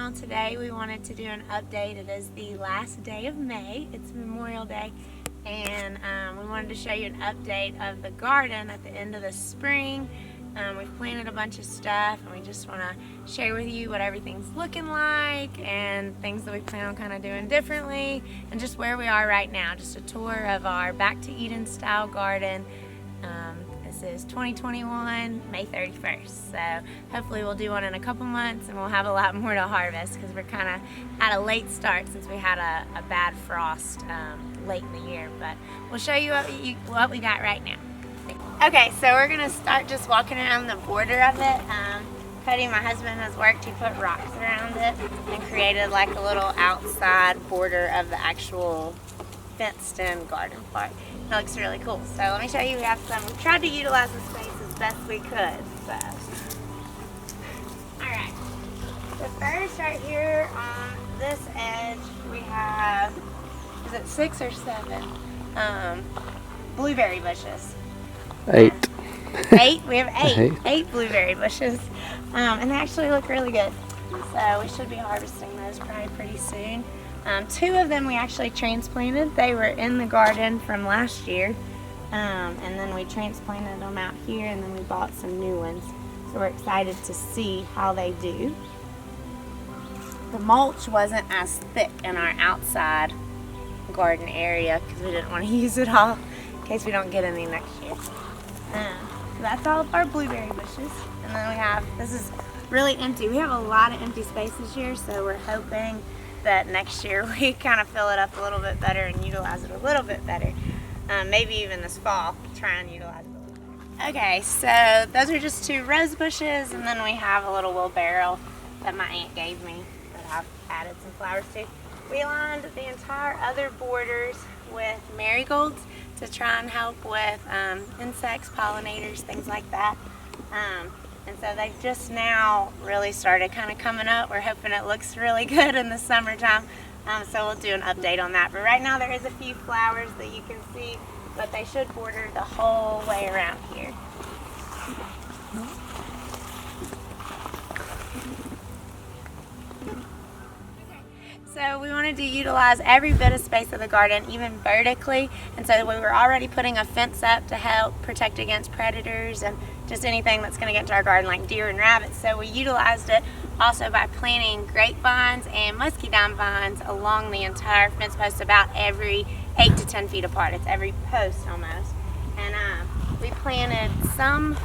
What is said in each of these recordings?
channel today. We wanted to do an update. It is the last day of May. It's Memorial Day, and we wanted to show you an update of the garden at the end of the spring. We've planted a bunch of stuff, and we just want to share with you what everything's looking like and things that we plan on kind of doing differently, and just where we are right now. Just a tour of our Back to Eden style garden. This is 2021, May 31st. So hopefully we'll do one in a couple months and we'll have a lot more to harvest because we're kind of at a late start since we had a bad frost late in the year. But we'll show you what we got right now. Okay, so we're gonna start just walking around the border of it. Cody, my husband, has worked. He put rocks around it and created like a little outside border of the actual fenced-in garden part. It looks really cool. So let me show you. We tried to utilize the space as best we could. So, all right. So first, right here on this edge, we have, is it 6 or 7 blueberry bushes? 8. 8? We have 8 blueberry bushes, and they actually look really good. So we should be harvesting those probably pretty soon. 2 of them we actually transplanted. They were in the garden from last year, and then we transplanted them out here, and then we bought some new ones. So we're excited to see how they do. The mulch wasn't as thick in our outside garden area because we didn't want to use it all in case we don't get any next year. So that's all of our blueberry bushes, and then we have, this is really empty. We have a lot of empty space this year, so we're hoping that next year we kind of fill it up a little bit better and utilize it a little bit better. Maybe even this fall, try and utilize it a little better. Okay, so those are just 2 rose bushes, and then we have a little wheelbarrow that my aunt gave me that I've added some flowers to. We lined the entire other borders with marigolds to try and help with insects, pollinators, things like that. And so they've just now really started kind of coming up. We're hoping it looks really good in the summertime. So we'll do an update on that. But right now there is a few flowers that you can see, but they should border the whole way around here. So we wanted to utilize every bit of space of the garden, even vertically, and so we were already putting a fence up to help protect against predators and just anything that's going to get into our garden like deer and rabbits. So we utilized it also by planting grapevines and muscadine vines along the entire fence post, about every 8 to 10 feet apart. It's every post almost. And we planted some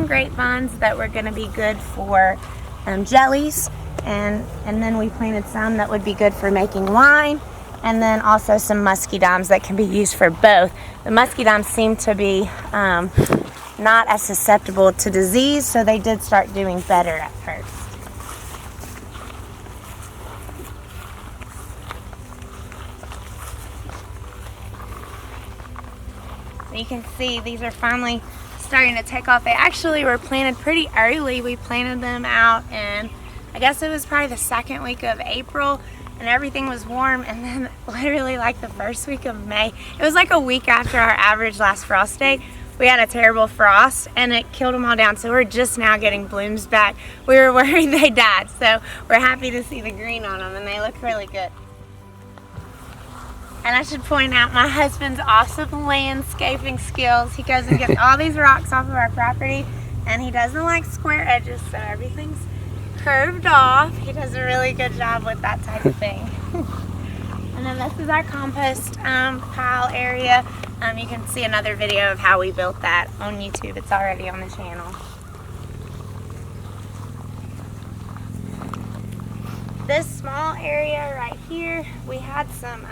grapevines that were going to be good for jellies. And then we planted some that would be good for making wine, and then also some muscadines that can be used for both. The muscadines seem to be not as susceptible to disease, so they did start doing better at first. So you can see these are finally starting to take off. They actually were planted pretty early. We planted them out in, I guess it was probably the 2nd week of April, and everything was warm, and then literally like the 1st week of May, it was like a week after our average last frost day, we had a terrible frost and it killed them all down. So we're just now getting blooms back. We were worried they died, so we're happy to see the green on them, and they look really good. And I should point out my husband's awesome landscaping skills. He goes and gets all these rocks off of our property, and he doesn't like square edges, so everything's curved off. He does a really good job with that type of thing. And then this is our compost pile area. You can see another video of how we built that on YouTube. It's already on the channel. This small area right here, we had some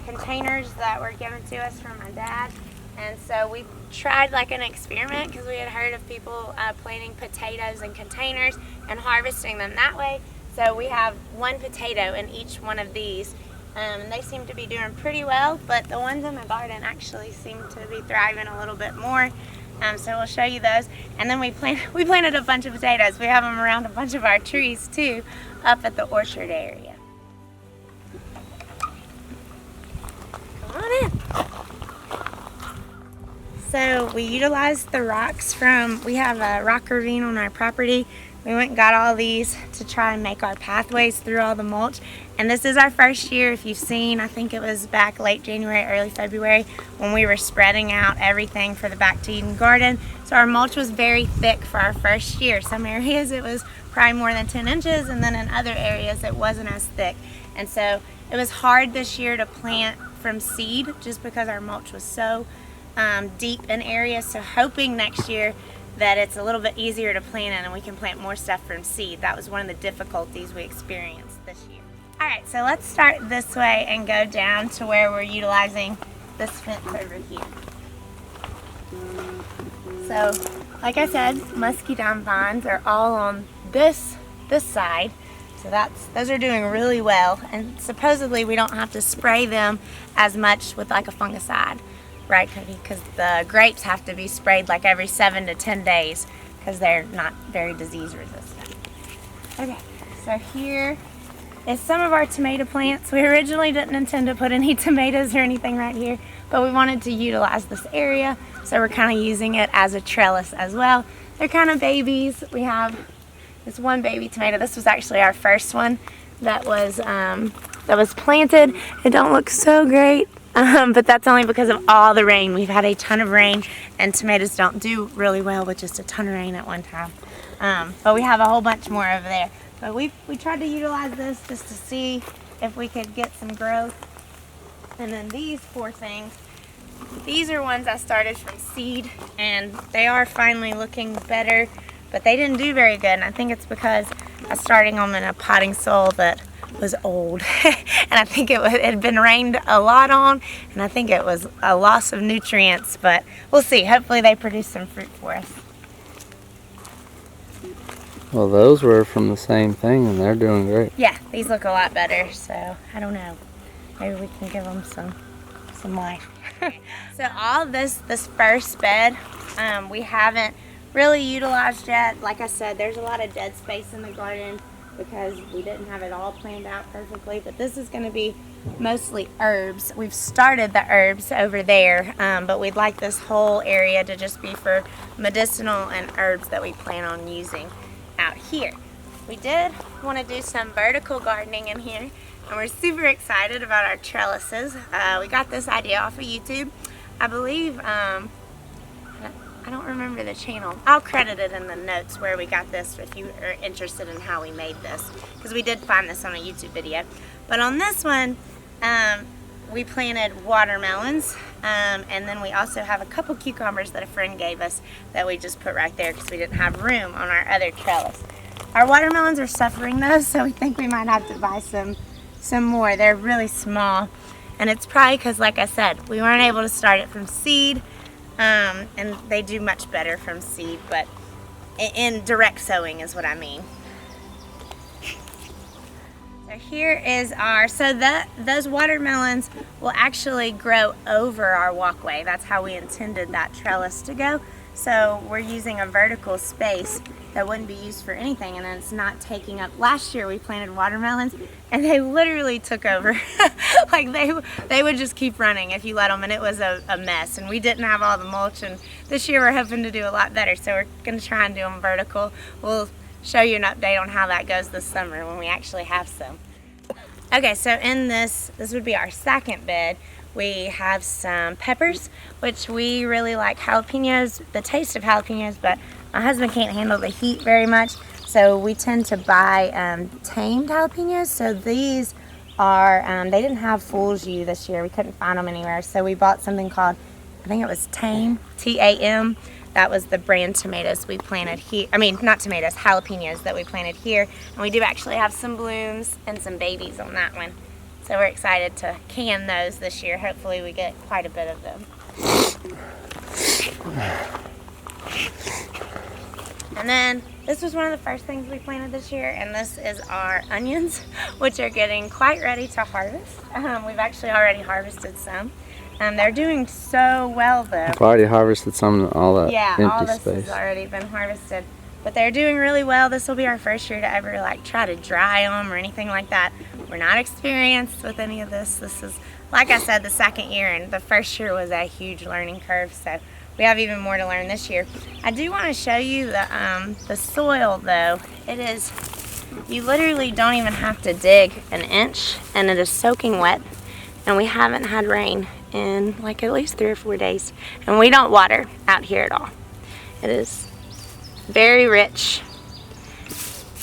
containers that were given to us from my dad. And so we tried like an experiment because we had heard of people planting potatoes in containers and harvesting them that way. So we have 1 potato in each one of these, and they seem to be doing pretty well, but the ones in the garden actually seem to be thriving a little bit more. So we'll show you those. And then we planted a bunch of potatoes. We have them around a bunch of our trees too, up at the orchard area. Come on in. So we utilized the rocks from, we have a rock ravine on our property we went and got all these to try and make our pathways through all the mulch. And this is our first year. If you've seen, I think it was back late January, early February, when we were spreading out everything for the Back to Eden garden. So our mulch was very thick for our first year. Some areas it was probably more than 10 inches, and then in other areas it wasn't as thick. And so it was hard this year to plant from seed just because our mulch was so deep in areas. So hoping next year that it's a little bit easier to plant in and we can plant more stuff from seed. That was one of the difficulties we experienced this year. All right, so let's start this way and go down to where we're utilizing this fence over here. So, like I said, musky dime vines are all on this side. So those are doing really well, and supposedly we don't have to spray them as much with like a fungicide, right, Cody? Because the grapes have to be sprayed like every 7 to 10 days because they're not very disease resistant. Okay, so here is some of our tomato plants. We originally didn't intend to put any tomatoes or anything right here, but we wanted to utilize this area, so we're kind of using it as a trellis as well. They're kind of babies. We have this one baby tomato. This was actually our first one that was planted. It don't look so great, but that's only because of all the rain. We've had a ton of rain, and tomatoes don't do really well with just a ton of rain at one time. But we have a whole bunch more over there. But we tried to utilize this just to see if we could get some growth. And then these four things, these are ones I started from seed, and they are finally looking better. But they didn't do very good, and I think it's because I was starting them in a potting soil that was old. And I think it had been rained a lot on, and I think it was a loss of nutrients, but we'll see. Hopefully they produce some fruit for us. Well, those were from the same thing, and they're doing great. Yeah, these look a lot better, so I don't know. Maybe we can give them some life. So all this first bed, we haven't really utilized yet. Like I said, there's a lot of dead space in the garden because we didn't have it all planned out perfectly, but this is going to be mostly herbs. We've started the herbs over there, but we'd like this whole area to just be for medicinal and herbs that we plan on using out here. We did want to do some vertical gardening in here, and we're super excited about our trellises. We got this idea off of YouTube. I believe I don't remember the channel. I'll credit it in the notes where we got this if you are interested in how we made this, because we did find this on a YouTube video. But on this one, we planted watermelons, and then we also have a couple cucumbers that a friend gave us that we just put right there because we didn't have room on our other trellis. Our watermelons are suffering though, so we think we might have to buy some more. They're really small, and it's probably because, like I said, we weren't able to start it from seed. And they do much better from seed, but in direct sowing is what I mean. So here is those watermelons will actually grow over our walkway. That's how we intended that trellis to go. So we're using a vertical space that wouldn't be used for anything, and then it's not taking up. Last year we planted watermelons and they literally took over. Like they would just keep running if you let them, and it was a mess, and we didn't have all the mulch, and this year we're hoping to do a lot better, so we're going to try and do them vertical. We'll show you an update on how that goes this summer when we actually have some. Okay, so in this would be our second bed. We have some peppers, which we really like jalapenos, the taste of jalapenos, but my husband can't handle the heat very much, so we tend to buy tamed jalapenos. So these are, they didn't have Fool's U this year. We couldn't find them anywhere, so we bought something called, I think it was Tame, T-A-M. That was the brand tomatoes we planted here. I mean, not tomatoes, jalapenos that we planted here. And we do actually have some blooms and some babies on that one. So we're excited to can those this year. Hopefully we get quite a bit of them. And then this was one of the first things we planted this year, and this is our onions, which are getting quite ready to harvest. We've actually already harvested some. They're doing so well though. I've already harvested some of all that empty all this space. has already been harvested. But they're doing really well. This will be our first year to ever try to dry them or anything like that. We're not experienced with any of this. This is, like I said, the second year, and the first year was a huge learning curve. So we have even more to learn this year. I do want to show you the soil though. It is, you literally don't even have to dig an inch, and it is soaking wet, and we haven't had rain in like at least 3 or 4 days, and we don't water out here at all. It is very rich,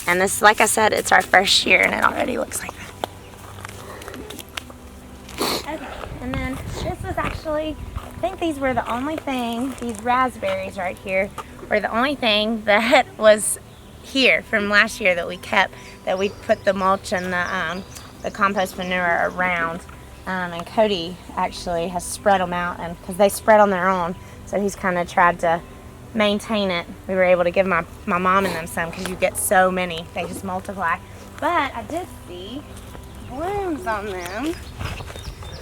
and this, like I said, it's our first year and it already looks like that. Okay, and then this was actually, I think these were the only thing, these raspberries right here were the only thing that was here from last year that we kept, that we put the mulch and the compost manure around. And Cody actually has spread them out, and because they spread on their own, so he's kind of tried to maintain it. We were able to give my mom and them some because you get so many, they just multiply. But I did see blooms on them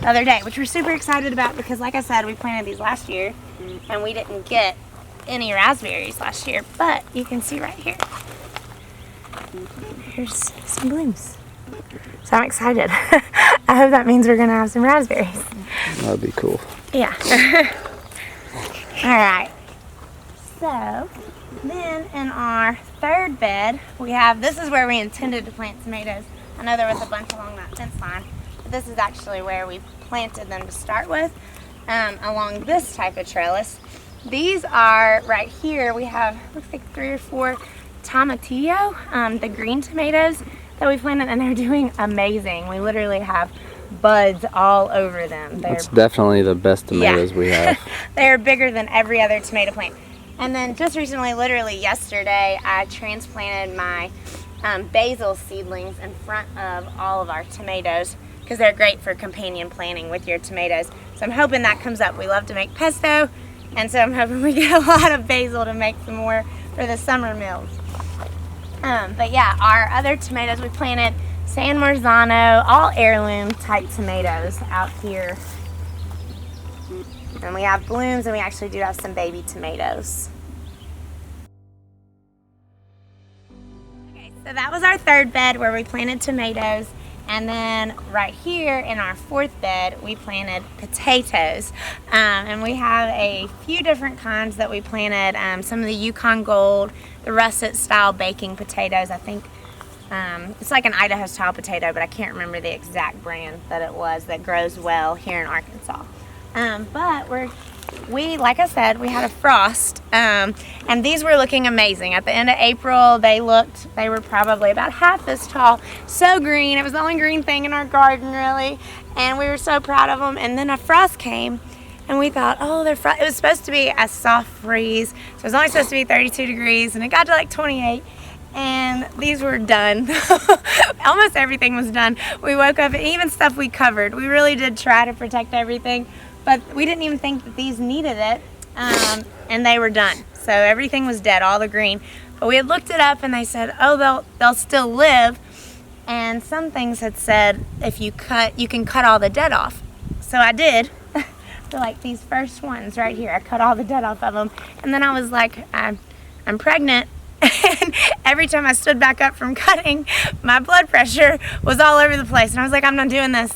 the other day, which we're super excited about because, like I said, we planted these last year and we didn't get any raspberries last year, but you can see right here, here's some blooms. So I'm excited. I hope that means we're gonna have some raspberries. That'd be cool. Yeah. All right. So then in our third bed, we have, this is where we intended to plant tomatoes. I know there was a bunch along that fence line, but this is actually where we planted them to start with, along this type of trellis. These are right here, we have, looks like 3 or 4 tomatillo, the green tomatoes that we planted, and they're doing amazing. We literally have buds all over them. That's definitely the best tomatoes we have. They're bigger than every other tomato plant. And then just recently, literally yesterday, I transplanted my basil seedlings in front of all of our tomatoes because they're great for companion planting with your tomatoes. So I'm hoping that comes up. We love to make pesto, and so I'm hoping we get a lot of basil to make some more for the summer meals. But yeah, our other tomatoes, we planted San Marzano, all heirloom type tomatoes out here. And we have blooms, and we actually do have some baby tomatoes. Okay, so that was our third bed where we planted tomatoes. And then right here in our fourth bed, we planted potatoes. And we have a few different kinds that we planted. Some of the Yukon Gold, the russet style baking potatoes. I think it's like an Idaho style potato, but I can't remember the exact brand that it was that grows well here in Arkansas. But like I said, we had a frost, and these were looking amazing. At the end of April, they were probably about half this tall, so green. It was the only green thing in our garden, really, and we were so proud of them. And then a frost came, and we thought, oh, it was supposed to be a soft freeze, so it was only supposed to be 32 degrees, and it got to like 28. And these were done. Almost everything was done. We woke up, even stuff we covered. We really did try to protect everything, but we didn't even think that these needed it, and they were done. So everything was dead, all the green. But we had looked it up, and they said, oh, they'll still live. And some things had said, if you can cut all the dead off. So I did. So like these first ones right here, I cut all the dead off of them. And then I was like, I'm pregnant. And every time I stood back up from cutting, my blood pressure was all over the place. And I was like, I'm not doing this.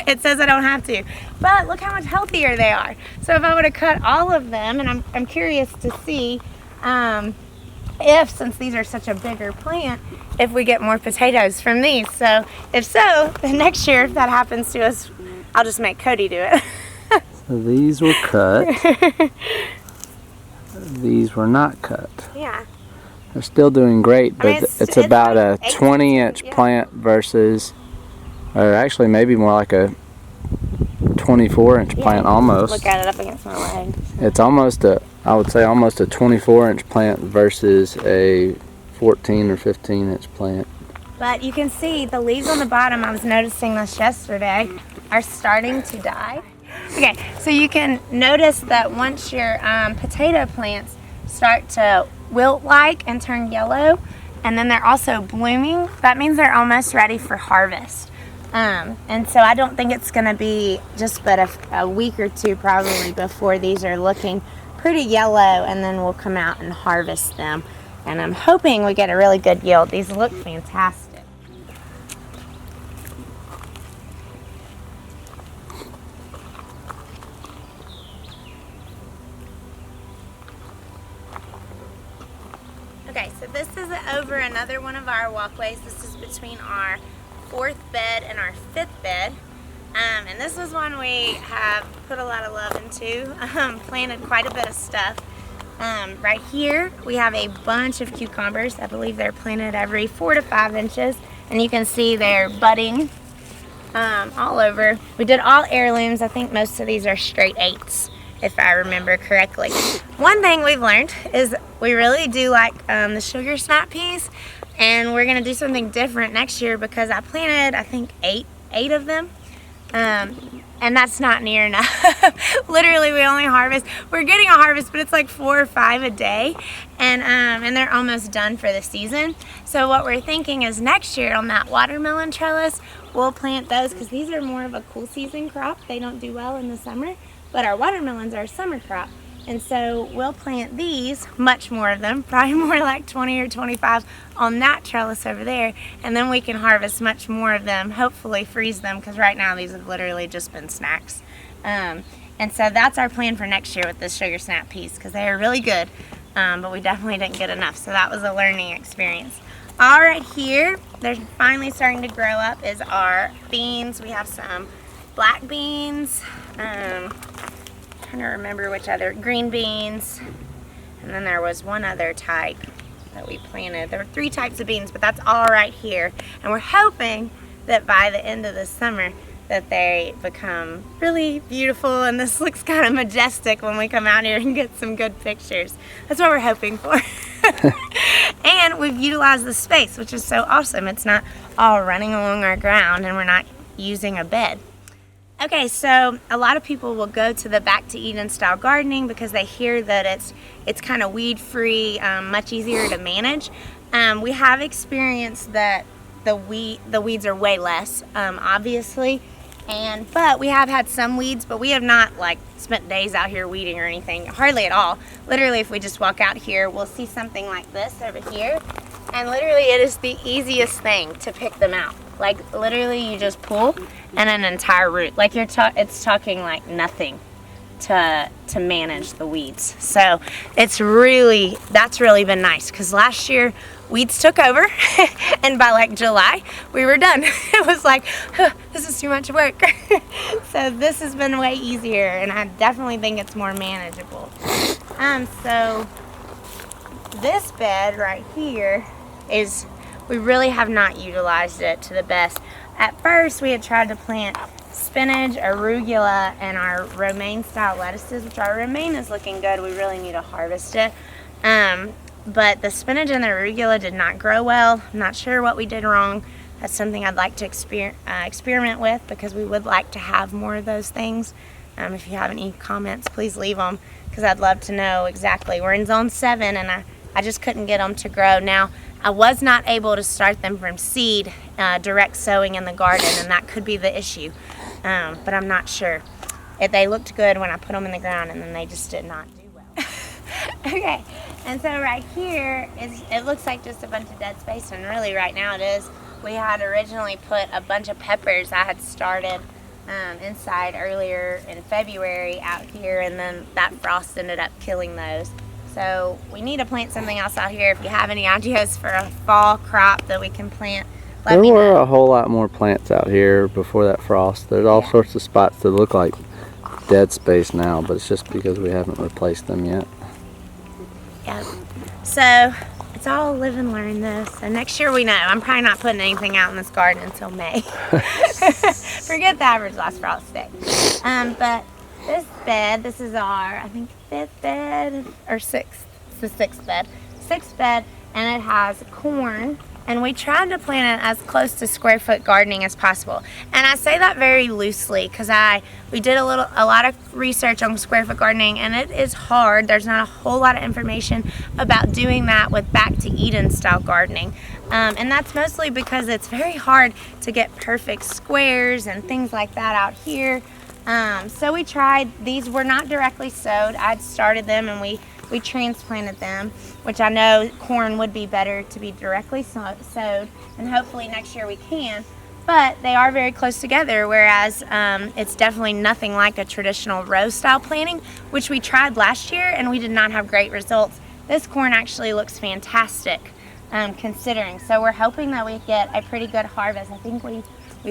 It says I don't have to. But look how much healthier they are. So if I would have cut all of them, and I'm curious to see if, since these are such a bigger plant, if we get more potatoes from these. So if so, then next year, if that happens to us, I'll just make Cody do it. So these were cut. These were not cut. Yeah. They're still doing great, but it's about a 20-inch plant versus, or actually maybe more like a 24-inch plant almost. Look at it up against my leg. It's almost I would say almost a 24-inch plant versus a 14 or 15-inch plant. But you can see the leaves on the bottom, I was noticing this yesterday, are starting to die. Okay, so you can notice that once your potato plants start to wilt-like and turn yellow, and then they're also blooming, that means they're almost ready for harvest. And so I don't think it's going to be just but a week or two probably before these are looking pretty yellow, and then we'll come out and harvest them. And I'm hoping we get a really good yield. These look fantastic. this is over another one of our walkways. This is between our 4th bed and our 5th bed. And this is one we have put a lot of love into, planted quite a bit of stuff. Right here we have a bunch of cucumbers. I believe they're planted every 4 to 5 inches, and you can see they're budding all over. We did all heirlooms. I think most of these are straight 8s, if I remember correctly. One thing we've learned is we really do like the sugar snap peas, and we're gonna do something different next year because I planted, I think, eight of them. And that's not near enough. Literally, we only harvest, we're getting a harvest, but it's like 4 or 5 a day, and they're almost done for the season. So what we're thinking is next year on that watermelon trellis, we'll plant those because these are more of a cool season crop. They don't do well in the summer, but our watermelons are a summer crop. And so we'll plant these, much more of them, probably more like 20 or 25 on that trellis over there, and then we can harvest much more of them, hopefully freeze them, because right now these have literally just been snacks. And so that's our plan for next year with this sugar snap peas, because they are really good, but we definitely didn't get enough, so that was a learning experience. All right, here, they're finally starting to grow up, is our beans. We have some black beans, trying to remember which other, green beans, and then there was one other type that we planted. There were 3 types of beans, but that's all right here, and we're hoping that by the end of the summer that they become really beautiful, and this looks kind of majestic when we come out here and get some good pictures. That's what we're hoping for. And we've utilized the space, which is so awesome. It's not all running along our ground, and we're not using a bed. Okay, so a lot of people will go to the Back to Eden style gardening because they hear that it's kind of weed free, much easier to manage. We have experienced that the weeds are way less, obviously, but we have had some weeds, but we have not like spent days out here weeding or anything, hardly at all. Literally, if we just walk out here, we'll see something like this over here, and literally it is the easiest thing to pick them out. Like literally you just pull and an entire root. Like it's talking like nothing to manage the weeds. So that's really been nice, because last year weeds took over and by like July we were done. It was like, this is too much work. So this has been way easier, and I definitely think it's more manageable. So this bed right here is, we really have not utilized it to the best. At first, we had tried to plant spinach, arugula, and our romaine style lettuces, which our romaine is looking good. We really need to harvest it. But the spinach and the arugula did not grow well. I'm not sure what we did wrong. That's something I'd like to experiment with, because we would like to have more of those things. If you have any comments, please leave them, because I'd love to know exactly. We're in zone 7, and I just couldn't get them to grow. Now, I was not able to start them from seed, direct sowing in the garden, and that could be the issue, but I'm not sure. They looked good when I put them in the ground, and then they just did not do well. Okay, and so right here, it looks like just a bunch of dead space, and really right now it is. We had originally put a bunch of peppers I had started inside earlier in February out here, and then that frost ended up killing those. So we need to plant something else out here. If you have any ideas for a fall crop that we can plant, let me know. There were a whole lot more plants out here before that frost. There's all sorts of spots that look like dead space now, but it's just because we haven't replaced them yet. Yeah. So it's all live and learn though. So next year we know. I'm probably not putting anything out in this garden until May. Forget the average last frost day. But this bed, this is our, I think, 5th bed or 6th. It's the 6th bed. 6th bed, and it has corn. And we tried to plant it as close to square foot gardening as possible. And I say that very loosely because we did a lot of research on square foot gardening, and it is hard. There's not a whole lot of information about doing that with Back to Eden style gardening. And that's mostly because it's very hard to get perfect squares and things like that out here. So we tried. These were not directly sowed. I'd started them and we transplanted them, which I know corn would be better to be directly sowed, and hopefully next year we can. But they are very close together, whereas it's definitely nothing like a traditional row style planting, which we tried last year and we did not have great results. This corn actually looks fantastic. considering. So we're hoping that we get a pretty good harvest. I think we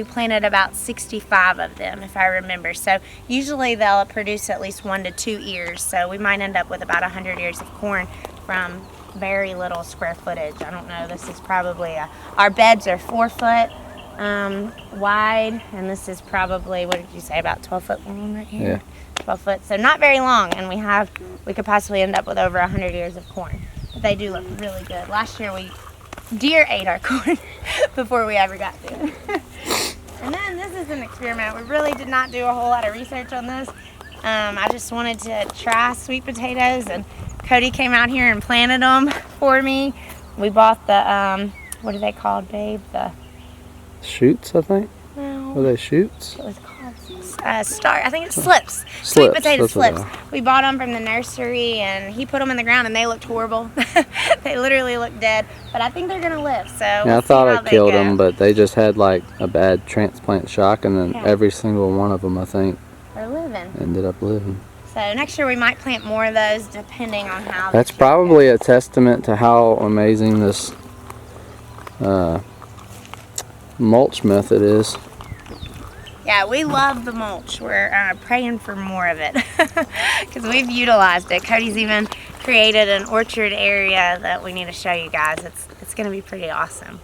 planted about 65 of them, if I remember. So usually they'll produce at least 1 to 2 ears. So we might end up with about 100 ears of corn from very little square footage. I don't know. This is probably our beds are 4 foot wide, and this is probably, what did you say, about 12 foot long right here? Yeah. 12 foot. So not very long, and we could possibly end up with over 100 ears of corn. But they do look really good. Last year deer ate our corn before we ever got to it. And then this is an experiment. We really did not do a whole lot of research on this. I just wanted to try sweet potatoes, and Cody came out here and planted them for me. We bought the, what are they called, babe? The shoots, I think. No. Were they shoots? It was called I think it's slips. Sweet potato slips. We bought them from the nursery, and he put them in the ground, and they looked horrible. They literally looked dead, but I think they're gonna live. So yeah, I thought I killed them, but they just had like a bad transplant shock, and then every single one of them, I think, are living. Ended up living. So next year we might plant more of those, depending on how. That's probably a testament to how amazing this mulch method is. Yeah, we love the mulch. We're praying for more of it because we've utilized it. Cody's even created an orchard area that we need to show you guys. It's going to be pretty awesome.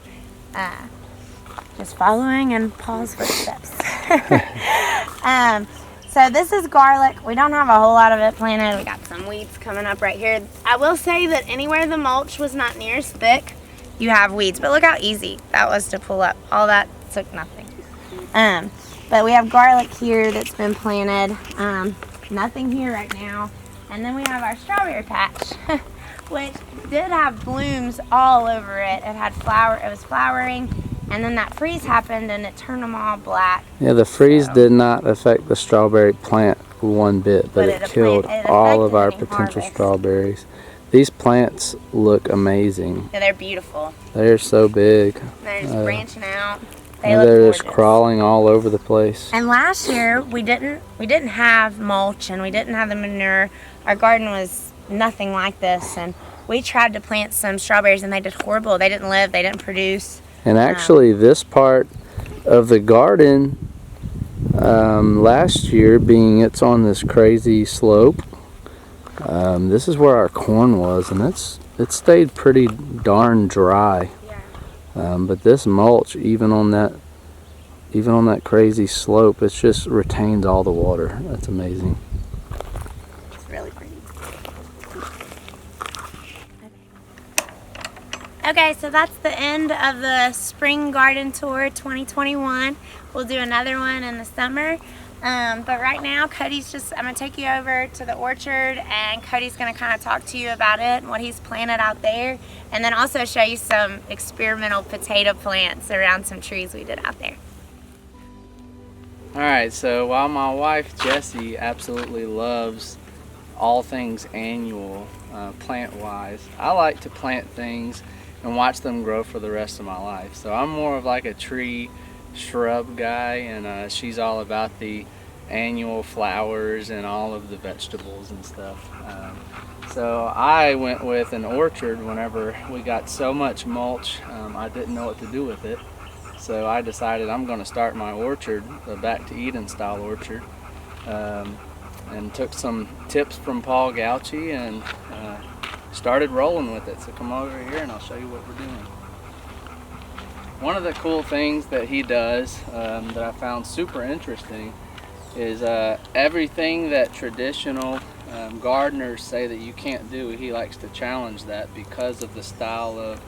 Just following in Paul's footsteps. So this is garlic. We don't have a whole lot of it planted. We got some weeds coming up right here. I will say that anywhere the mulch was not near as thick, you have weeds. But look how easy that was to pull up. All that took nothing. But we have garlic here that's been planted. Nothing here right now. And then we have our strawberry patch, which did have blooms all over it. It had flower. It was flowering, and then that freeze happened, and it turned them all black. Yeah, the freeze did not affect the strawberry plant one bit, but it killed all of our potential strawberries. These plants look amazing. Yeah, they're beautiful. They're so big. They're just branching out. They're just crawling all over the place. And last year we didn't have mulch, and we didn't have the manure. Our garden was nothing like this, and we tried to plant some strawberries, and they did horrible. They didn't live. They didn't produce. And actually, this part of the garden last year, being it's on this crazy slope, this is where our corn was, and it stayed pretty darn dry. But this mulch, even on that crazy slope, it just retains all the water. That's amazing. It's really pretty. Okay, so that's the end of the Spring Garden Tour 2021. We'll do another one in the summer. But right now, I'm going to take you over to the orchard, and Cody's going to kind of talk to you about it and what he's planted out there, and then also show you some experimental potato plants around some trees we did out there. Alright, so while my wife Jessie absolutely loves all things annual, plant-wise, I like to plant things and watch them grow for the rest of my life. So I'm more of like a tree shrub guy, and she's all about the annual flowers and all of the vegetables and stuff. So I went with an orchard whenever we got so much mulch, I didn't know what to do with it. So I decided I'm going to start my orchard, the Back to Eden style orchard, and took some tips from Paul Gauchi and started rolling with it. So come over here and I'll show you what we're doing. One of the cool things that he does that I found super interesting is everything that traditional gardeners say that you can't do, he likes to challenge that because of the style of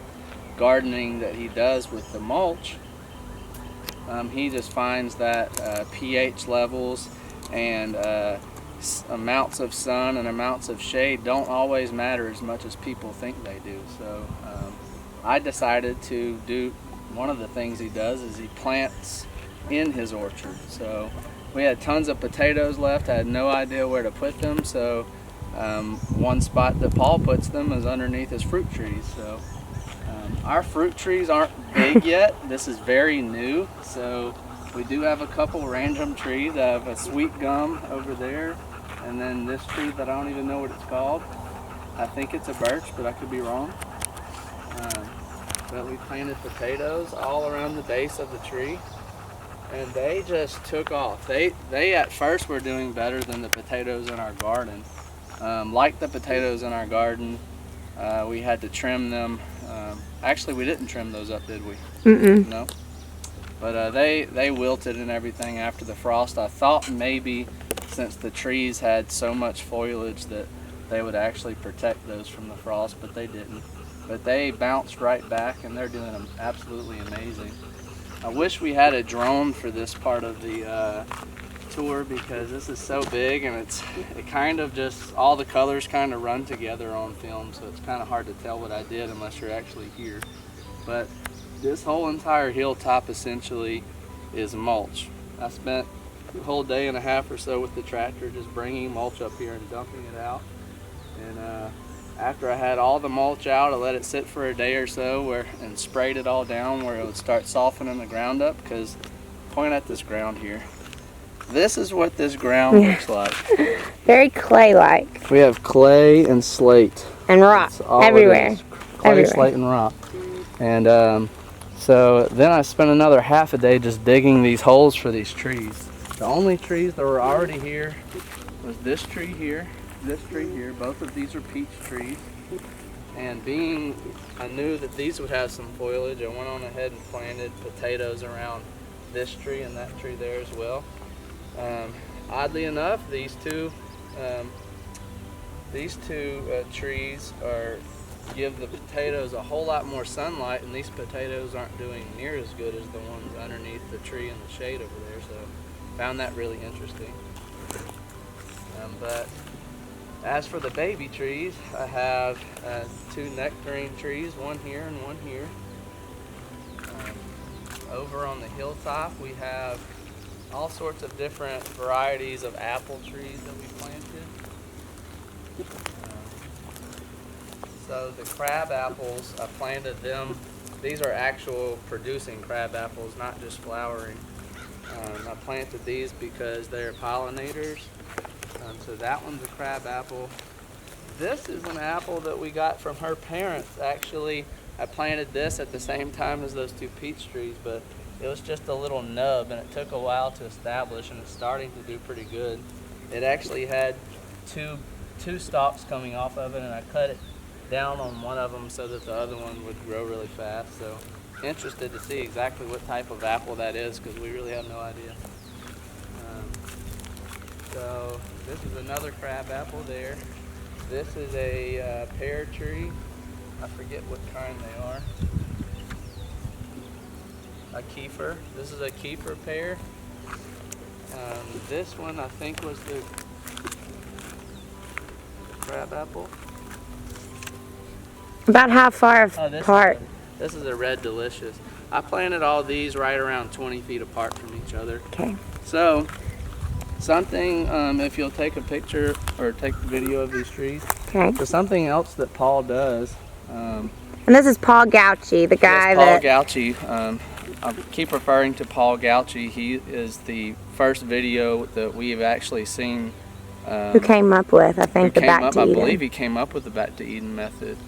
gardening that he does with the mulch. He just finds that pH levels and amounts of sun and amounts of shade don't always matter as much as people think they do. So I decided to do one of the things he does is he plants in his orchard. So we had tons of potatoes left. I had no idea where to put them, so one spot that Paul puts them is underneath his fruit trees. So our fruit trees aren't big yet. This is very new, so we do have a couple random trees. I have a sweet gum over there, and then this tree that I don't even know what it's called. I think it's a birch, but I could be wrong. that we planted potatoes all around the base of the tree, and they just took off. They at first were doing better than the potatoes in our garden. Like the potatoes in our garden, we had to trim them. Actually, we didn't trim those up, did we? No. But they wilted and everything after the frost. I thought maybe since the trees had so much foliage that they would actually protect those from the frost, but they didn't. But they bounced right back, and they're doing absolutely amazing. I wish we had a drone for this part of the tour, because this is so big, and it kind of just, all the colors kind of run together on film, so it's kind of hard to tell what I did unless you're actually here. But this whole entire hilltop essentially is mulch. I spent a whole day and a half or so with the tractor just bringing mulch up here and dumping it out. And after I had all the mulch out, I let it sit for a day or so and sprayed it all down where it would start softening the ground up. Because, point at this ground here. This is what this ground looks like. Very clay-like. We have clay and slate. And rock everywhere. Clay, slate, and rock. And so then I spent another half a day just digging these holes for these trees. The only trees that were already here was this tree here, this tree here. Both of these are peach trees. And I knew that these would have some foliage, I went on ahead and planted potatoes around this tree and that tree there as well. Oddly enough, these two trees give the potatoes a whole lot more sunlight, and these potatoes aren't doing near as good as the ones underneath the tree in the shade over there, so found that really interesting. But as for the baby trees, I have 2 nectarine trees, one here and one here. Over on the hilltop we have all sorts of different varieties of apple trees that we planted. So the crab apples, I planted them. These are actual producing crab apples, not just flowering. I planted these because they're pollinators. So that one's a crab apple. This is an apple that we got from her parents. Actually, I planted this at the same time as those 2 peach trees, but it was just a little nub, and it took a while to establish, and it's starting to do pretty good. It actually had two stalks coming off of it, and I cut it down on one of them so that the other one would grow really fast. So interested to see exactly what type of apple that is, because we really have no idea. So this is another crab apple there. This is a pear tree. I forget what kind they are. A kefir. This is a kefir pear. This one I think was the crab apple. About how far apart? This is a red delicious. I planted all these right around 20 feet apart from each other. Okay. So something, if you'll take a picture or take a video of these trees. Okay. So something else that Paul does. And this is Paul Gauchi, the guy Paul Gauchi. I keep referring to Paul Gauchi. He is the first video that we've actually seen. Who came up with, I think, the Back to Eden. I believe he came up with the Back to Eden method.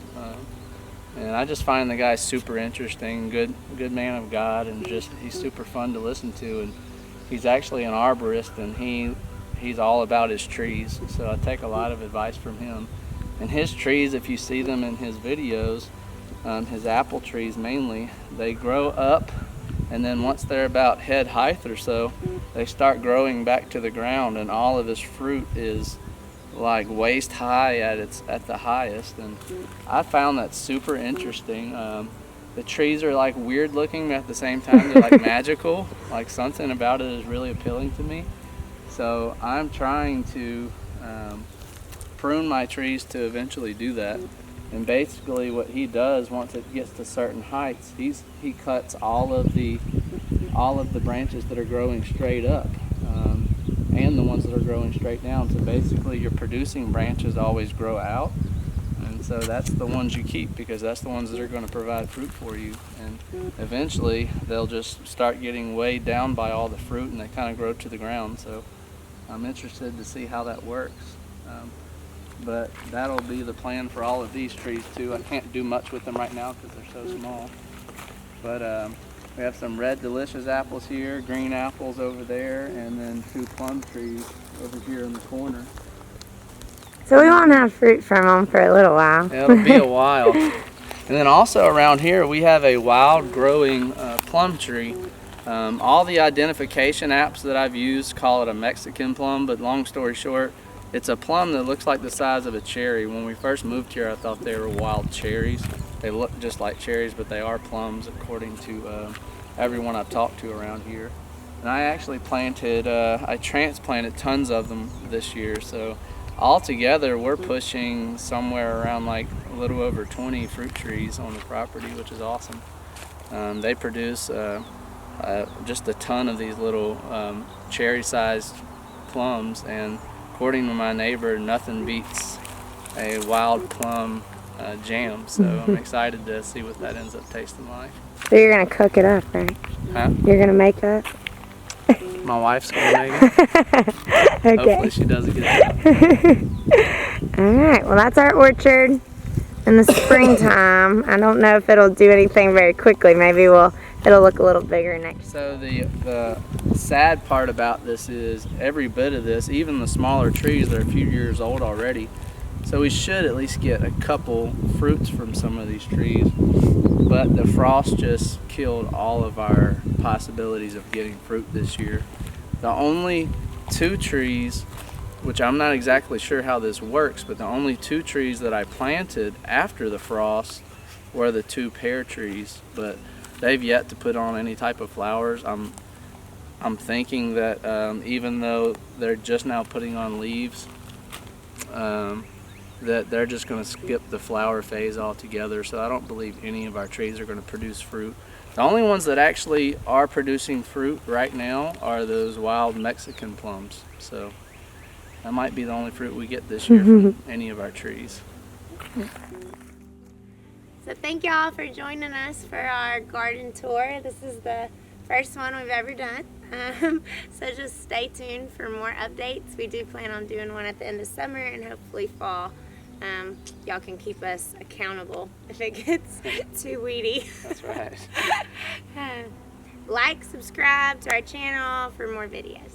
And I just find the guy super interesting, good man of God, and he's super fun to listen to. And he's actually an arborist, and he's all about his trees. So I take a lot of advice from him. And his trees, if you see them in his videos, his apple trees mainly, they grow up, and then once they're about head height or so, they start growing back to the ground, and all of his fruit is like waist high at the highest. And I found that super interesting. The trees are like weird looking, but at the same time they're like magical. Like something about it is really appealing to me. So I'm trying to prune my trees to eventually do that. And basically what he does, once it gets to certain heights, he cuts all of the branches that are growing straight up, and the ones that are growing straight down. So basically your producing branches always grow out, and so that's the ones you keep, because that's the ones that are going to provide fruit for you. And eventually they'll just start getting weighed down by all the fruit, and they kind of grow to the ground. So I'm interested to see how that works. But that'll be the plan for all of these trees too. I can't do much with them right now because they're so small. But we have some red delicious apples here, green apples over there, and then 2 plum trees over here in the corner. So we won't have fruit from them for a little while. It'll be a while. And then also around here we have a wild growing plum tree. All the identification apps that I've used call it a Mexican plum, but long story short, it's a plum that looks like the size of a cherry. When we first moved here, I thought they were wild cherries. They look just like cherries, but they are plums according to everyone I've talked to around here. And I actually I transplanted tons of them this year. So altogether, we're pushing somewhere around like a little over 20 fruit trees on the property, which is awesome. They produce just a ton of these little cherry-sized plums, and according to my neighbor, nothing beats a wild plum jam. So I'm excited to see what that ends up tasting like. So you're gonna cook it up, right? Huh? You're gonna make it? My wife's gonna make it. Okay. Hopefully she does a good job. Alright, well that's our orchard in the springtime. I don't know if it'll do anything very quickly. Maybe it'll look a little bigger next. So the sad part about this is every bit of this, even the smaller trees, they're a few years old already. So we should at least get a couple fruits from some of these trees. But the frost just killed all of our possibilities of getting fruit this year. The only 2 trees, which I'm not exactly sure how this works, but the only 2 trees that I planted after the frost were the 2 pear trees, but they've yet to put on any type of flowers. I'm thinking that even though they're just now putting on leaves, that they're just going to skip the flower phase altogether. So I don't believe any of our trees are going to produce fruit. The only ones that actually are producing fruit right now are those wild Mexican plums. So that might be the only fruit we get this year from any of our trees. So thank y'all for joining us for our garden tour. This is the first one we've ever done. So just stay tuned for more updates. We do plan on doing one at the end of summer and hopefully fall. Y'all can keep us accountable if it gets too weedy. That's right. Like, subscribe to our channel for more videos.